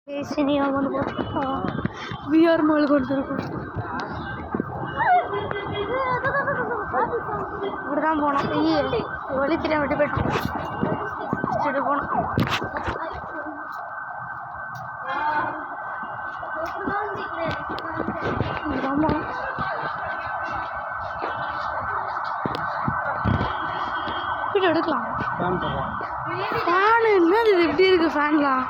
Cinema வந்து பார்த்தா VR மாலுக்கு வந்துருக்கும். இப்படி தான் போனோம். வழி தெரியாம விட்டு போயிட்டோம். சரி போனோம். இப்படிதான் போனோம். வீடியோ எடுக்கலாம். ஃபேனு என்னது இது எப்படி இருக்குது ஃபேன்லாம்?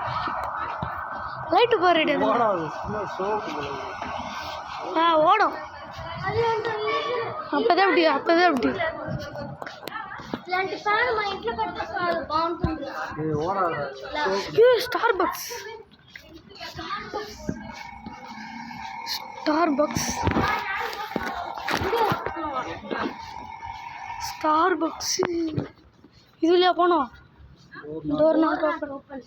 லைட்டு போடுறது ஓடும். அப்போதான் அப்படி ஸ்டார்பக்ஸ் இதுலையா போனோம். Door not open.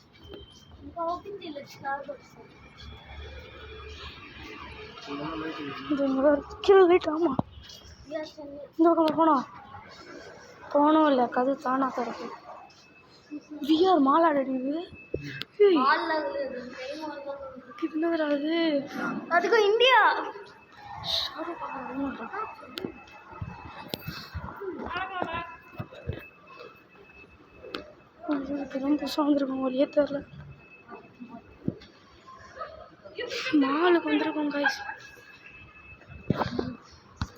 கீழே லைட். ஆமாம், இந்த பக்கம் போனோம் இல்லை கது தானா திறக்கு. VR mall ஆடிடுது. என்னது அதுக்கும் இந்தியா புதுசாக வந்திருக்கோம். வழியே தெரில. மாலுக்கு வந்திருக்கோம் கைஸ்.